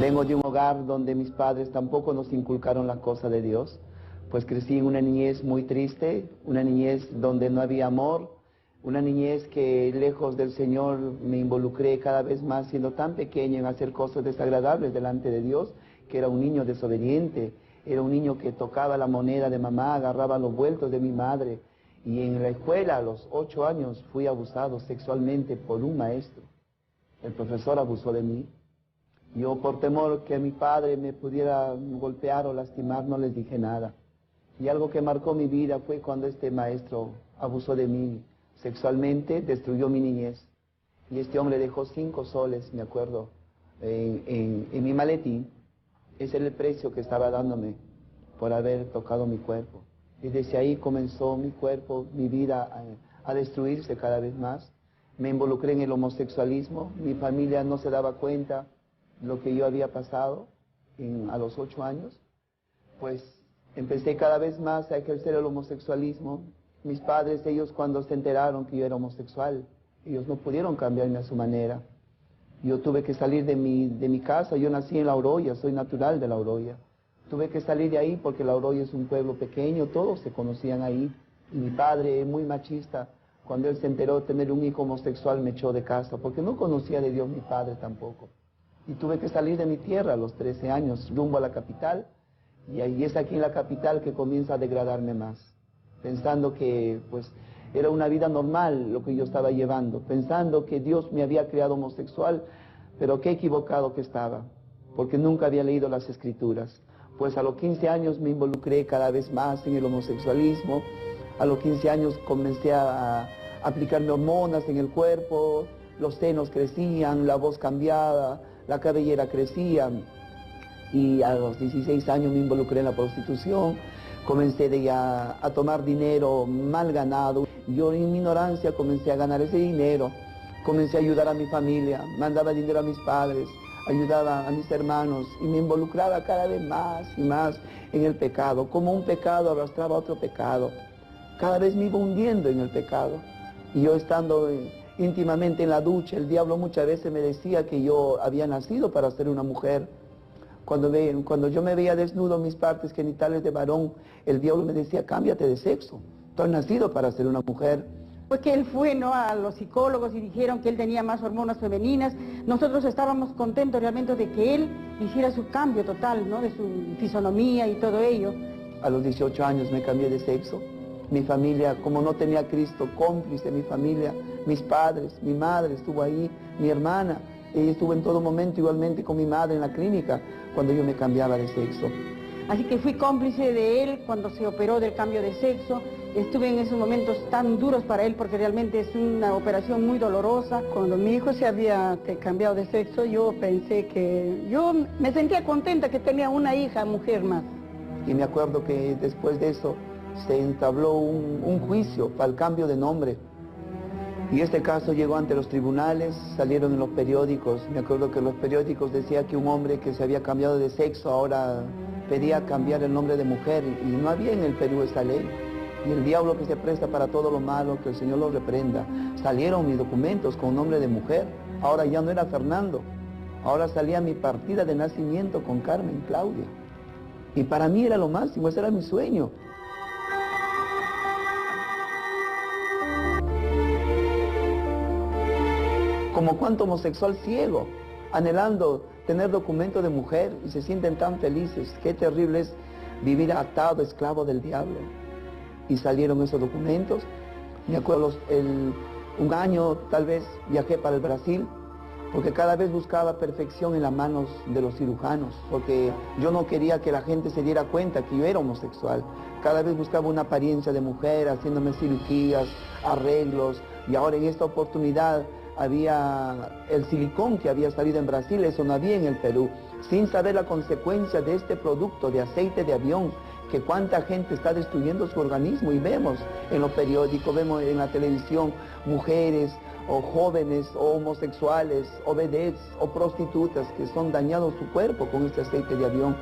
Vengo de un hogar donde mis padres tampoco nos inculcaron la cosa de Dios, pues crecí en una niñez muy triste, una niñez donde no había amor, una niñez que lejos del Señor me involucré cada vez más siendo tan pequeño en hacer cosas desagradables delante de Dios, que era un niño desobediente, era un niño que tocaba la moneda de mamá, agarraba los vueltos de mi madre, y en la escuela a los 8 años fui abusado sexualmente por un maestro. El profesor abusó de mí. Yo, por temor que mi padre me pudiera golpear o lastimar, no les dije nada. Y algo que marcó mi vida fue cuando este maestro abusó de mí sexualmente, destruyó mi niñez. Y este hombre dejó 5 soles, me acuerdo, en mi maletín. Ese era el precio que estaba dándome por haber tocado mi cuerpo. Y desde ahí comenzó mi cuerpo, mi vida a destruirse cada vez más. Me involucré en el homosexualismo, mi familia no se daba cuenta lo que yo había pasado a los 8 años, pues empecé cada vez más a ejercer el homosexualismo. Mis padres, ellos cuando se enteraron que yo era homosexual, ellos no pudieron cambiarme a su manera. Yo tuve que salir de mi casa, yo nací en La Oroya, soy natural de La Oroya. Tuve que salir de ahí porque La Oroya es un pueblo pequeño, todos se conocían ahí. Y mi padre, muy machista, cuando él se enteró de tener un hijo homosexual, me echó de casa, porque no conocía de Dios mi padre tampoco. Y tuve que salir de mi tierra a los 13 años, rumbo a la capital, y ahí es aquí en la capital que comienza a degradarme más, pensando que pues era una vida normal lo que yo estaba llevando, pensando que Dios me había creado homosexual, pero qué equivocado que estaba, porque nunca había leído las Escrituras. Pues a los 15 años me involucré cada vez más en el homosexualismo, a los 15 años comencé a aplicarme hormonas en el cuerpo, los senos crecían, la voz cambiaba, la cabellera crecía, y a los 16 años me involucré en la prostitución, comencé a tomar dinero mal ganado. Yo en mi ignorancia comencé a ganar ese dinero, comencé a ayudar a mi familia, mandaba dinero a mis padres, ayudaba a mis hermanos y me involucraba cada vez más y más en el pecado. Como un pecado arrastraba a otro pecado, cada vez me iba hundiendo en el pecado. Y yo estando íntimamente en la ducha, el diablo muchas veces me decía que yo había nacido para ser una mujer. Cuando yo me veía desnudo mis partes genitales de varón, el diablo me decía, cámbiate de sexo, tú has nacido para ser una mujer. Pues que él fue, ¿no?, a los psicólogos y dijeron que él tenía más hormonas femeninas. Nosotros estábamos contentos realmente de que él hiciera su cambio total, ¿no?, de su fisonomía y todo ello. A los 18 años me cambié de sexo. Mi familia, como no tenía a Cristo, cómplice, mi familia, mis padres, mi madre estuvo ahí, mi hermana, ella estuvo en todo momento igualmente con mi madre en la clínica cuando yo me cambiaba de sexo. Así que fui cómplice de él cuando se operó del cambio de sexo. Estuve en esos momentos tan duros para él porque realmente es una operación muy dolorosa. Cuando mi hijo se había cambiado de sexo, yo pensé que... Yo me sentía contenta que tenía una hija, mujer más. Y me acuerdo que después de eso se entabló un juicio para el cambio de nombre. Y este caso llegó ante los tribunales, salieron en los periódicos. Me acuerdo que en los periódicos decía que un hombre que se había cambiado de sexo ahora pedía cambiar el nombre de mujer. Y no había en el Perú esa ley. Y el diablo que se presta para todo lo malo, que el Señor lo reprenda. Salieron mis documentos con nombre de mujer. Ahora ya no era Fernando. Ahora salía mi partida de nacimiento con Carmen Claudia. Y para mí era lo máximo, ese era mi sueño. Como cuánto homosexual ciego, anhelando tener documento de mujer y se sienten tan felices. Qué terrible es vivir atado, esclavo del diablo. Y salieron esos documentos. Me acuerdo, un año tal vez viajé para el Brasil, porque cada vez buscaba perfección en las manos de los cirujanos, porque yo no quería que la gente se diera cuenta que yo era homosexual. Cada vez buscaba una apariencia de mujer, haciéndome cirugías, arreglos, y ahora en esta oportunidad había el silicón que había salido en Brasil, eso no había en el Perú, sin saber la consecuencia de este producto de aceite de avión, que cuánta gente está destruyendo su organismo, y vemos en los periódicos, vemos en la televisión mujeres o jóvenes o homosexuales o vedettes o prostitutas que son dañados su cuerpo con este aceite de avión,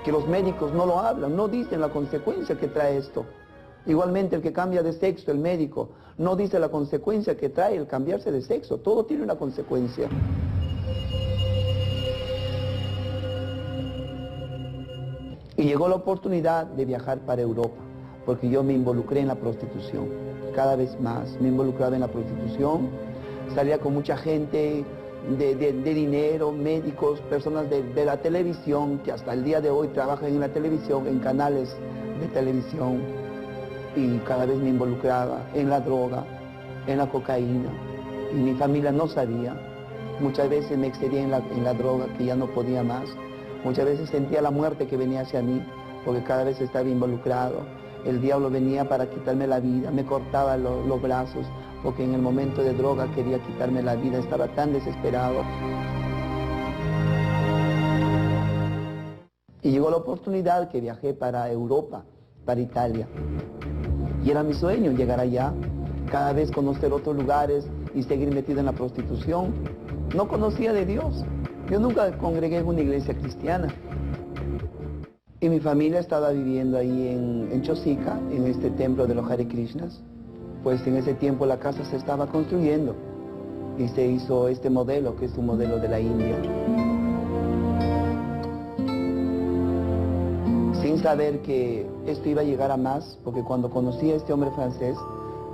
que los médicos no lo hablan, no dicen la consecuencia que trae esto. Igualmente el que cambia de sexo, el médico, no dice la consecuencia que trae el cambiarse de sexo. Todo tiene una consecuencia. llegó la oportunidad de viajar para Europa, porque yo me involucré en la prostitución, cada vez más. Me involucraba en la prostitución, salía con mucha gente de dinero, médicos, personas de la televisión, que hasta el día de hoy trabajan en la televisión, en canales de televisión, y cada vez me involucraba en la droga, en la cocaína, y mi familia no sabía. Muchas veces me excedía en la droga, que ya no podía más. Muchas veces sentía la muerte que venía hacia mí, porque cada vez estaba involucrado. El diablo venía para quitarme la vida, me cortaba los brazos, porque en el momento de droga quería quitarme la vida, estaba tan desesperado. Y llegó la oportunidad que viajé para Europa, para Italia. Y era mi sueño llegar allá, cada vez conocer otros lugares y seguir metido en la prostitución. No conocía de Dios. Yo nunca congregué en una iglesia cristiana. Y mi familia estaba viviendo ahí en Chosica, en este templo de los Hare Krishnas. Pues en ese tiempo la casa se estaba construyendo y se hizo este modelo, que es un modelo de la India. Sin saber que esto iba a llegar a más, porque cuando conocí a este hombre francés,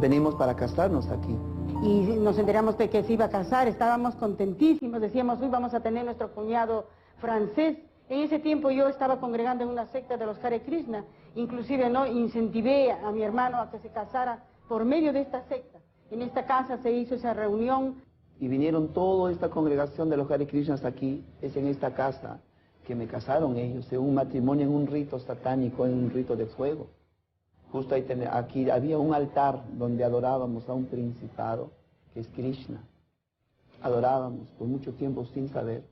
venimos para casarnos aquí. Y nos enteramos de que se iba a casar, estábamos contentísimos, decíamos, hoy vamos a tener nuestro cuñado francés. En ese tiempo yo estaba congregando en una secta de los Hare Krishna, inclusive no incentivé a mi hermano a que se casara por medio de esta secta. En esta casa se hizo esa reunión. Y vinieron toda esta congregación de los Hare Krishnas aquí, es en esta casa que me casaron ellos, en un matrimonio, en un rito satánico, en un rito de fuego. Justo ahí aquí había un altar donde adorábamos a un principado, que es Krishna. Adorábamos por mucho tiempo sin saber.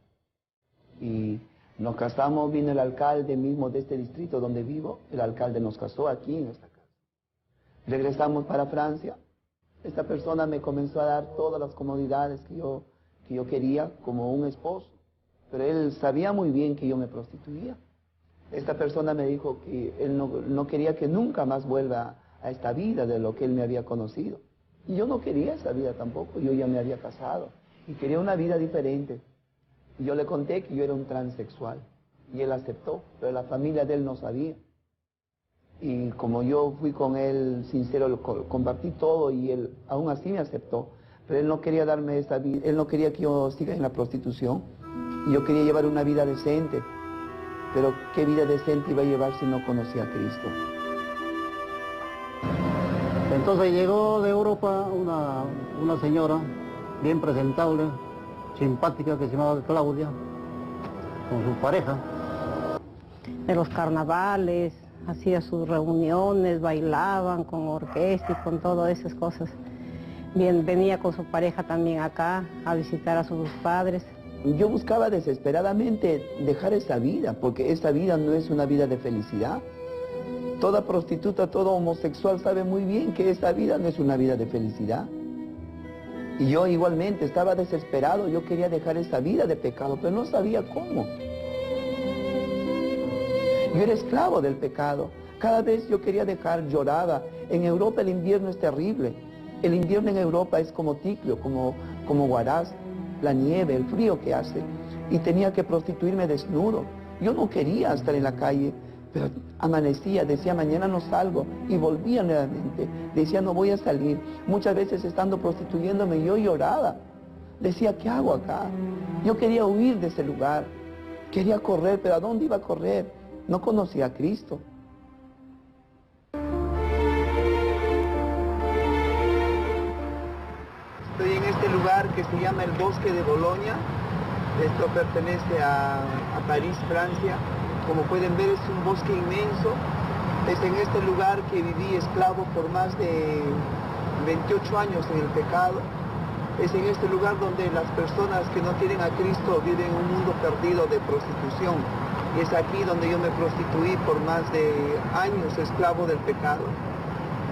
Y nos casamos, vino el alcalde mismo de este distrito donde vivo, el alcalde nos casó aquí en esta casa. Regresamos para Francia. Esta persona me comenzó a dar todas las comodidades que yo quería como un esposo, pero él sabía muy bien que yo me prostituía. Esta persona me dijo que él no quería que nunca más vuelva a esta vida de lo que él me había conocido. Y yo no quería esa vida tampoco, yo ya me había casado y quería una vida diferente. Y yo le conté que yo era un transexual y él aceptó, pero la familia de él no sabía. Y como yo fui con él sincero, compartí todo y él aún así me aceptó. Pero él no quería darme esa vida, él no quería que yo siga en la prostitución. Y yo quería llevar una vida decente. Pero ¿qué vida decente iba a llevar si no conocía a Cristo? Entonces llegó de Europa una señora bien presentable, simpática, que se llamaba Claudia, con su pareja. De los carnavales, hacía sus reuniones, bailaban con orquesta y con todas esas cosas. Bien, venía con su pareja también acá a visitar a sus padres. Yo buscaba desesperadamente dejar esa vida, porque esa vida no es una vida de felicidad. Toda prostituta, todo homosexual sabe muy bien que esa vida no es una vida de felicidad. Y yo igualmente estaba desesperado, yo quería dejar esa vida de pecado, pero no sabía cómo. Yo era esclavo del pecado. Cada vez yo quería dejar, lloraba. En Europa el invierno es terrible. El invierno en Europa es como Ticlio, como Huaraz, la nieve, el frío que hace. Y tenía que prostituirme desnudo. Yo no quería estar en la calle, pero amanecía, decía mañana no salgo, y volvía nuevamente. Decía no voy a salir. Muchas veces estando prostituyéndome yo lloraba. Decía, ¿qué hago acá? Yo quería huir de ese lugar. Quería correr, pero ¿a dónde iba a correr? No conocía a Cristo. Estoy en este lugar que se llama el Bosque de Bolonia. Esto pertenece a París, Francia. Como pueden ver, es un bosque inmenso. Es en este lugar que viví esclavo por más de 28 años en el pecado. Es en este lugar donde las personas que no tienen a Cristo viven en un mundo perdido de prostitución. Y es aquí donde yo me prostituí por más de años, esclavo del pecado.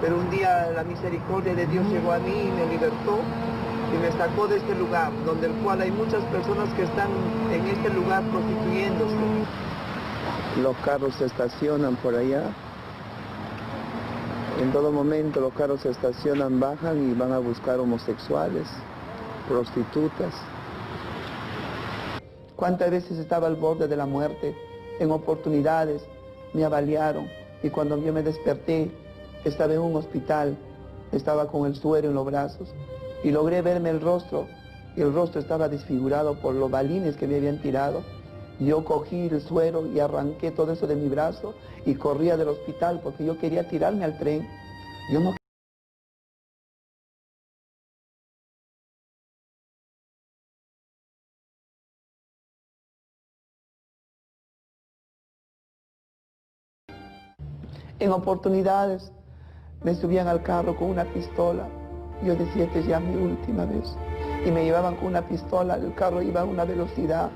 Pero un día la misericordia de Dios llegó a mí y me libertó y me sacó de este lugar, donde el cual hay muchas personas que están en este lugar prostituyéndose. Los carros se estacionan por allá. En todo momento los carros se estacionan, bajan y van a buscar homosexuales, prostitutas. ¿Cuántas veces estaba al borde de la muerte? En oportunidades, me avaliaron y cuando yo me desperté, estaba en un hospital, estaba con el suero en los brazos y logré verme el rostro y el rostro estaba desfigurado por los balines que me habían tirado. Yo cogí el suero y arranqué todo eso de mi brazo y corría del hospital porque yo quería tirarme al tren. Yo no. En oportunidades me subían al carro con una pistola. Yo decía que ya mi última vez. Y me llevaban con una pistola, el carro iba a una velocidad.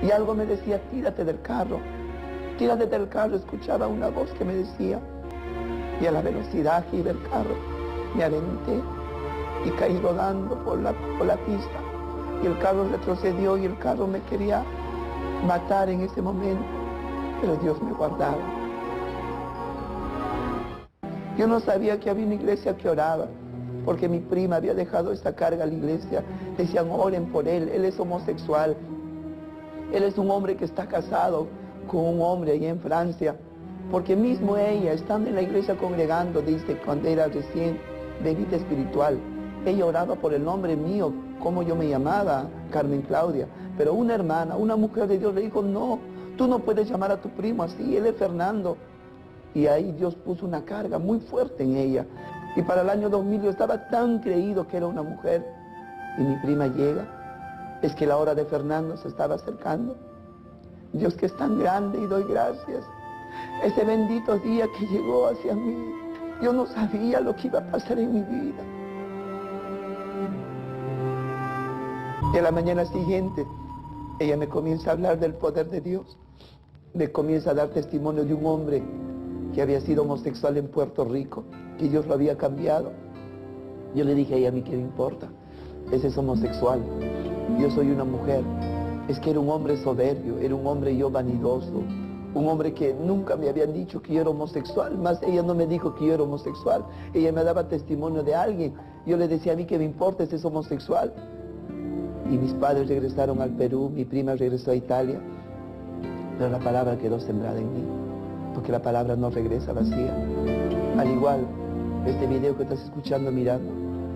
Y algo me decía, tírate del carro. Tírate del carro, escuchaba una voz que me decía. Y a la velocidad que iba el carro, me aventé y caí rodando por la pista. Y el carro retrocedió y el carro me quería matar en ese momento. Pero Dios me guardaba. Yo no sabía que había una iglesia que oraba, porque mi prima había dejado esa carga a la iglesia. Decían, oren por él es homosexual. Él es un hombre que está casado con un hombre allá en Francia. Porque mismo ella, estando en la iglesia congregando, dice, cuando era recién bebida espiritual, ella oraba por el nombre mío, como yo me llamaba, Carmen Claudia. Pero una hermana, una mujer de Dios le dijo, no, tú no puedes llamar a tu primo así, él es Fernando. Y ahí Dios puso una carga muy fuerte en ella. Y para el año 2000 yo estaba tan creído que era una mujer. Y mi prima llega. Es que la hora de Fernando se estaba acercando. Dios que es tan grande y doy gracias. Ese bendito día que llegó hacia mí, yo no sabía lo que iba a pasar en mi vida. Y a la mañana siguiente, ella me comienza a hablar del poder de Dios. Me comienza a dar testimonio de un hombre que había sido homosexual en Puerto Rico, que Dios lo había cambiado. Yo le dije a ella, a mí qué me importa, ese es homosexual, yo soy una mujer. Es que era un hombre soberbio, era un hombre yo vanidoso, un hombre que nunca me habían dicho que yo era homosexual, más ella no me dijo que yo era homosexual, ella me daba testimonio de alguien. Yo le decía, a mí qué me importa, ese es homosexual. Y mis padres regresaron al Perú, mi prima regresó a Italia, pero la palabra quedó sembrada en mí. Porque la palabra no regresa vacía. Al igual, este video que estás escuchando, mirando,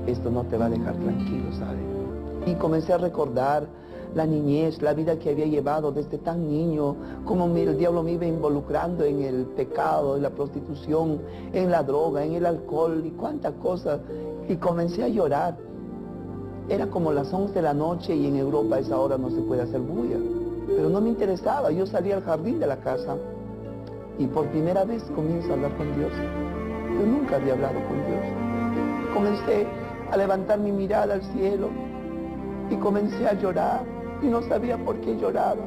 esto no te va a dejar tranquilo, ¿sabes? Y comencé a recordar la niñez, la vida que había llevado desde tan niño, cómo el diablo me iba involucrando en el pecado, en la prostitución, en la droga, en el alcohol y cuántas cosas. Y comencé a llorar. Era como las 11 de la noche y en Europa a esa hora no se puede hacer bulla. Pero no me interesaba, yo salía al jardín de la casa. Y por primera vez comienzo a hablar con Dios. Yo nunca había hablado con Dios. Comencé a levantar mi mirada al cielo y comencé a llorar y no sabía por qué lloraba.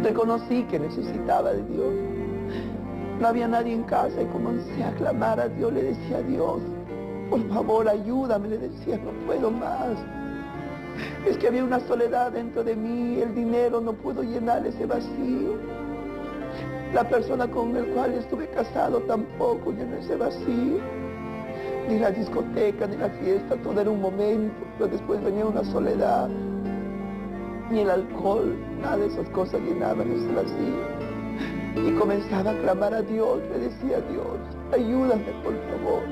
Reconocí que necesitaba de Dios. No había nadie en casa y comencé a clamar a Dios. Le decía a Dios, por favor ayúdame, le decía, no puedo más. Es que había una soledad dentro de mí, el dinero no pudo llenar ese vacío. La persona con el cual estuve casado tampoco llenó ese vacío. Ni la discoteca, ni la fiesta, todo era un momento, pero después venía una soledad. Ni el alcohol, nada de esas cosas llenaban ese vacío. Y comenzaba a clamar a Dios, le decía a Dios, ayúdame por favor.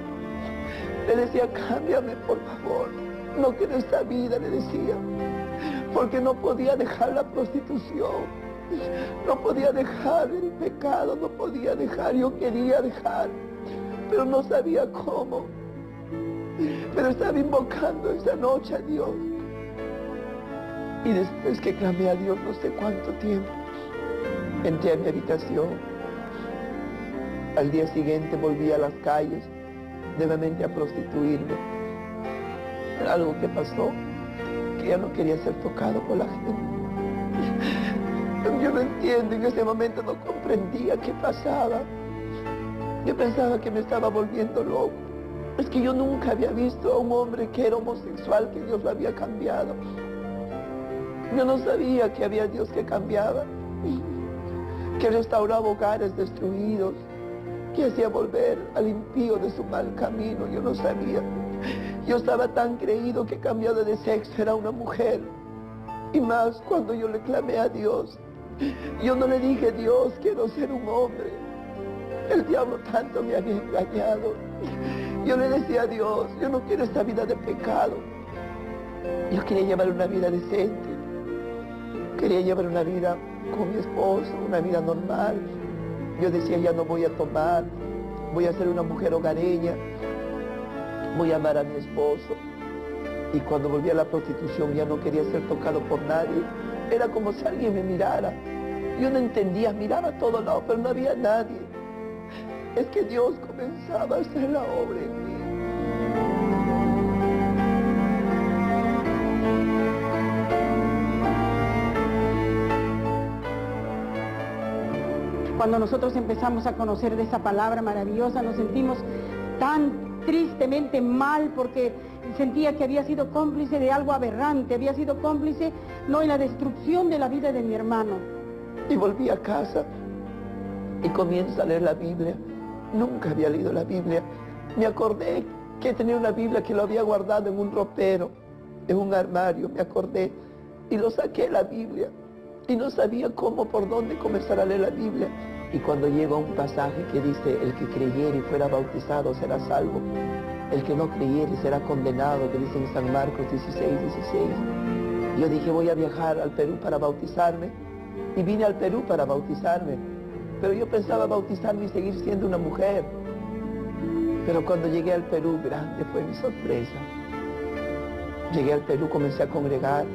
Le decía, cámbiame por favor. No quiero esta vida, le decía. Porque no podía dejar la prostitución. No podía dejar el pecado, no podía dejar, yo quería dejar, pero no sabía cómo. Pero estaba invocando esa noche a Dios. Y después que clamé a Dios no sé cuánto tiempo, entré a mi habitación. Al día siguiente volví a las calles, nuevamente a prostituirme. Pero algo que pasó, que ya no quería ser tocado por la gente. Yo no entiendo, en ese momento no comprendía qué pasaba. Yo pensaba que me estaba volviendo loco. Es que yo nunca había visto a un hombre que era homosexual, que Dios lo había cambiado. Yo no sabía que había Dios que cambiaba, que restauraba hogares destruidos, que hacía volver al impío de su mal camino. Yo no sabía. Yo estaba tan creído que cambiado de sexo era una mujer. Y más cuando yo le clamé a Dios. Yo no le dije, Dios, quiero ser un hombre. El diablo tanto me había engañado. Yo le decía a Dios, yo no quiero esta vida de pecado. Yo quería llevar una vida decente. Quería llevar una vida con mi esposo, una vida normal. Yo decía, ya no voy a tomar, voy a ser una mujer hogareña, voy a amar a mi esposo. Y cuando volví a la prostitución ya no quería ser tocado por nadie. Era como si alguien me mirara. Yo no entendía, miraba a todos lados, pero no había nadie. Es que Dios comenzaba a hacer la obra en mí. Cuando nosotros empezamos a conocer de esa palabra maravillosa, nos sentimos tan tristemente mal porque sentía que había sido cómplice de algo aberrante, había sido cómplice, no, en la destrucción de la vida de mi hermano. Y volví a casa y comienzo a leer la Biblia. Nunca había leído la Biblia. Me acordé que tenía una Biblia que lo había guardado en un ropero, en un armario, me acordé. Y lo saqué la Biblia. Y no sabía cómo, por dónde comenzar a leer la Biblia. Y cuando llegó a un pasaje que dice, el que creyere y fuera bautizado será salvo. El que no creyere será condenado, que dice en San Marcos 16:16. Yo dije, voy a viajar al Perú para bautizarme. Y vine al Perú para bautizarme. Pero yo pensaba bautizarme y seguir siendo una mujer. Pero cuando llegué al Perú, grande fue mi sorpresa. Llegué al Perú, comencé a congregar.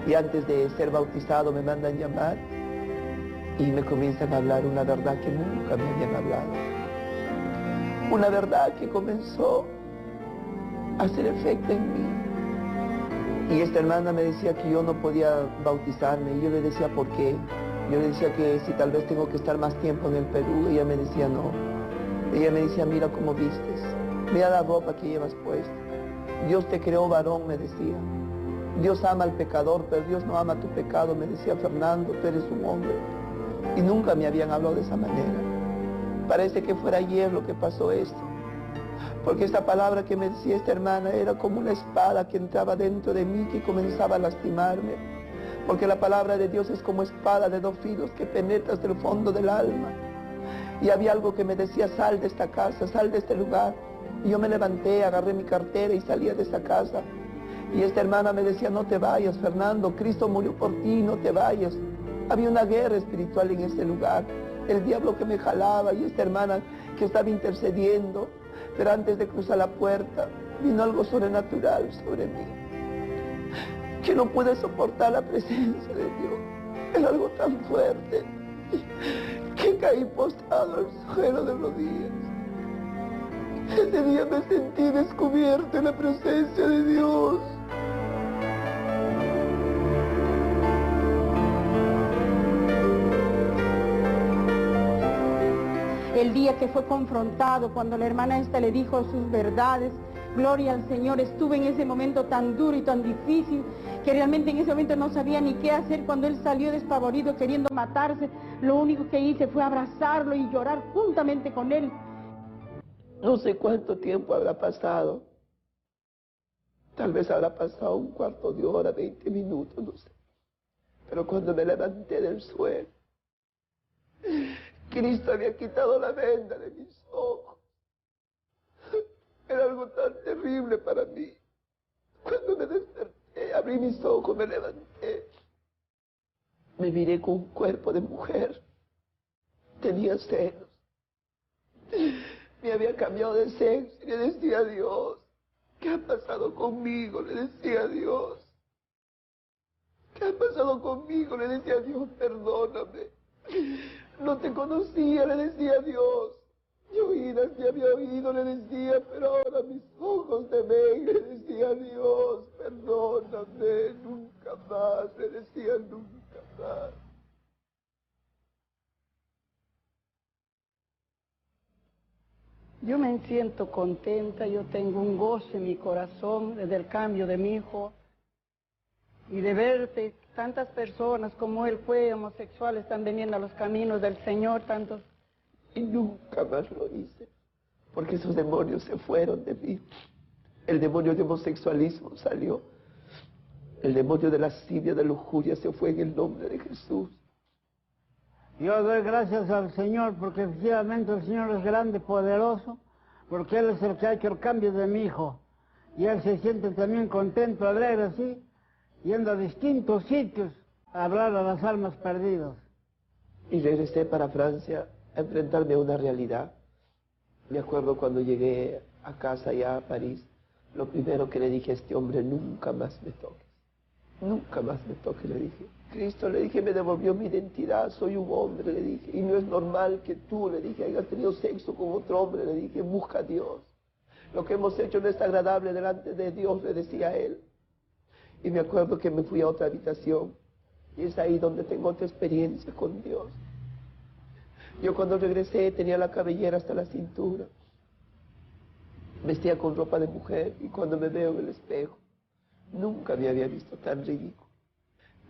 Y antes de ser bautizado me mandan llamar. Y me comienzan a hablar una verdad que nunca me habían hablado. Una verdad que comenzó a hacer efecto en mí. Y esta hermana me decía que yo no podía bautizarme. Y yo le decía, ¿por qué? Yo le decía que si tal vez tengo que estar más tiempo en el Perú. Ella me decía, no. Ella me decía, mira cómo vistes. Mira la ropa que llevas puesta. Dios te creó varón, me decía. Dios ama al pecador, pero Dios no ama tu pecado. Me decía, Fernando, tú eres un hombre. Y nunca me habían hablado de esa manera. Parece que fuera ayer lo que pasó esto. Porque esta palabra que me decía esta hermana era como una espada que entraba dentro de mí, que comenzaba a lastimarme. Porque la palabra de Dios es como espada de 2 filos que penetra hasta el fondo del alma. Y había algo que me decía, sal de esta casa, sal de este lugar. Y yo me levanté, agarré mi cartera y salí de esa casa. Y esta hermana me decía, no te vayas, Fernando, Cristo murió por ti, no te vayas. Había una guerra espiritual en ese lugar. El diablo que me jalaba y esta hermana que estaba intercediendo. Pero antes de cruzar la puerta, vino algo sobrenatural sobre mí. Que no pude soportar la presencia de Dios. Era algo tan fuerte que caí postrado al suelo de rodillas. Ese día me sentí descubierto en la presencia de Dios. El día que fue confrontado, cuando la hermana esta le dijo sus verdades, gloria al Señor, estuve en ese momento tan duro y tan difícil, que realmente en ese momento no sabía ni qué hacer. Cuando él salió despavorido, queriendo matarse, lo único que hice fue abrazarlo y llorar juntamente con él. No sé cuánto tiempo habrá pasado. Tal vez habrá pasado un cuarto de hora, 20 minutos, no sé. Pero cuando me levanté del suelo, Cristo había quitado la venda de mis ojos. Era algo tan terrible para mí. Cuando me desperté, abrí mis ojos, me levanté. Me miré con un cuerpo de mujer. Tenía senos. Me había cambiado de sexo y le decía a Dios, ¿qué ha pasado conmigo? Le decía a Dios. ¿Qué ha pasado conmigo? Le decía a Dios, perdóname. No te conocía, le decía a Dios. Yo oídas te había oído, le decía, pero ahora mis ojos te ven, le decía a Dios, perdóname, nunca más, le decía, nunca más. Yo me siento contenta, yo tengo un gozo en mi corazón desde el cambio de mi hijo y de verte, tantas personas como él fue, homosexuales, están viniendo a los caminos del Señor, tantos. Y nunca más lo hice, porque esos demonios se fueron de mí. El demonio de homosexualismo salió. El demonio de lascivia, de lujuria se fue en el nombre de Jesús. Yo doy gracias al Señor porque efectivamente el Señor es grande, poderoso, porque Él es el que ha hecho el cambio de mi hijo. Y Él se siente también contento, alegre, así, yendo a distintos sitios a hablar a las almas perdidas. Y regresé para Francia a enfrentarme a una realidad. Me acuerdo cuando llegué a casa ya a París, lo primero que le dije a este hombre: nunca más me toques. Nunca más me toques, le dije. Cristo, le dije, me devolvió mi identidad, soy un hombre, le dije. Y no es normal que tú, le dije, hayas tenido sexo con otro hombre, le dije, busca a Dios. Lo que hemos hecho no es agradable delante de Dios, le decía a él. Y me acuerdo que me fui a otra habitación. Y es ahí donde tengo otra experiencia con Dios. Yo cuando regresé tenía la cabellera hasta la cintura. Vestía con ropa de mujer y cuando me veo en el espejo, nunca me había visto tan ridículo.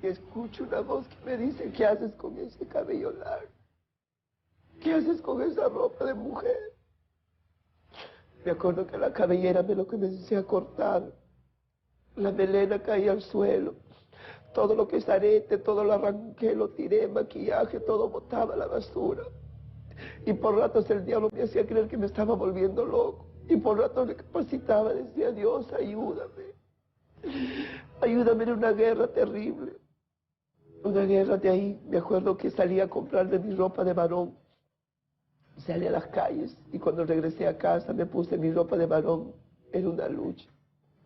Y escucho una voz que me dice: ¿qué haces con ese cabello largo? ¿Qué haces con esa ropa de mujer? Me acuerdo que la cabellera me lo comencé a cortar. La melena caía al suelo. Todo lo que es arete, todo lo arranqué, lo tiré, maquillaje, todo botaba a la basura. Y por ratos el diablo me hacía creer que me estaba volviendo loco. Y por ratos recapacitaba, decía: Dios, ayúdame. Ayúdame en una guerra terrible. Una guerra de ahí. Me acuerdo que salí a comprarme mi ropa de varón. Salí a las calles y cuando regresé a casa me puse mi ropa de varón. Era una lucha.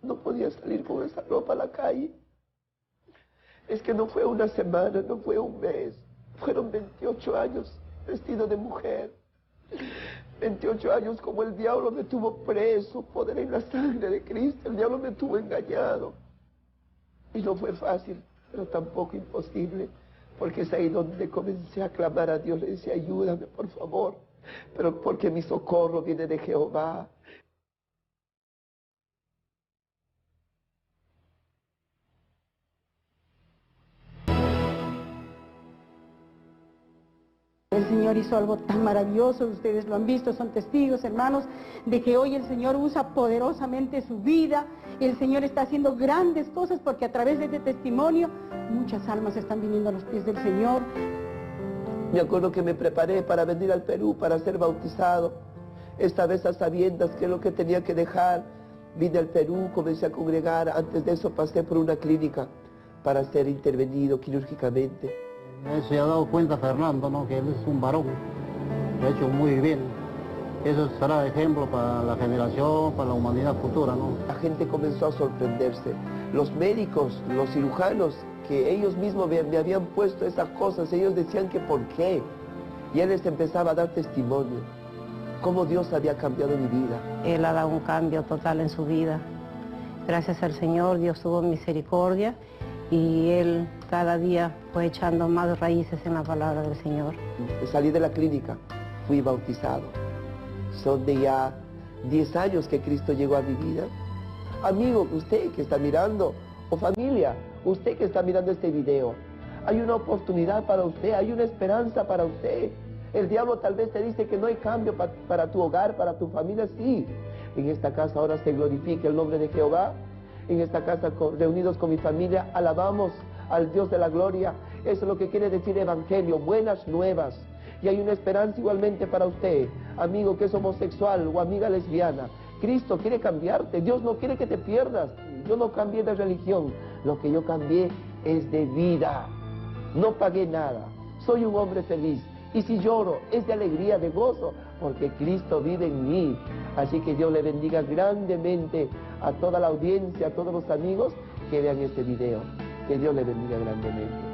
No podía salir con esa ropa a la calle. Es que no fue una semana, no fue un mes. Fueron 28 años vestido de mujer. 28 años como el diablo me tuvo preso, poder en la sangre de Cristo. El diablo me tuvo engañado. Y no fue fácil, pero tampoco imposible, porque es ahí donde comencé a clamar a Dios. Le decía: ayúdame, por favor, pero porque mi socorro viene de Jehová. El Señor hizo algo tan maravilloso, ustedes lo han visto, son testigos, hermanos, de que hoy el Señor usa poderosamente su vida. El Señor está haciendo grandes cosas porque a través de este testimonio muchas almas están viniendo a los pies del Señor. Me acuerdo que me preparé para venir al Perú, para ser bautizado. Esta vez a sabiendas que es lo que tenía que dejar. Vine al Perú, comencé a congregar. Antes de eso pasé por una clínica para ser intervenido quirúrgicamente. Se ha dado cuenta Fernando, ¿no?, que él es un varón, lo ha hecho muy bien. Eso será ejemplo para la generación, para la humanidad futura, ¿no? La gente comenzó a sorprenderse. Los médicos, los cirujanos, que ellos mismos me habían puesto esas cosas, ellos decían que ¿por qué? Y él les empezaba a dar testimonio, cómo Dios había cambiado mi vida. Él ha dado un cambio total en su vida. Gracias al Señor, Dios tuvo misericordia y él cada día fue echando más raíces en la palabra del Señor. Salí de la clínica, fui bautizado. Son de ya 10 años que Cristo llegó a mi vida. Amigo, usted que está mirando, o familia, usted que está mirando este video, hay una oportunidad para usted, hay una esperanza para usted. El diablo tal vez te dice que no hay cambio para tu hogar, para tu familia, sí. En esta casa ahora se glorifica el nombre de Jehová. En esta casa, reunidos con mi familia, alabamos al Dios de la gloria. Eso es lo que quiere decir evangelio, buenas nuevas. Y hay una esperanza igualmente para usted, amigo que es homosexual o amiga lesbiana. Cristo quiere cambiarte, Dios no quiere que te pierdas. Yo no cambié de religión, lo que yo cambié es de vida. No pagué nada, soy un hombre feliz. Y si lloro, es de alegría, de gozo, porque Cristo vive en mí. Así que Dios le bendiga grandemente a toda la audiencia, a todos los amigos que vean este video. Que Dios le bendiga grandemente.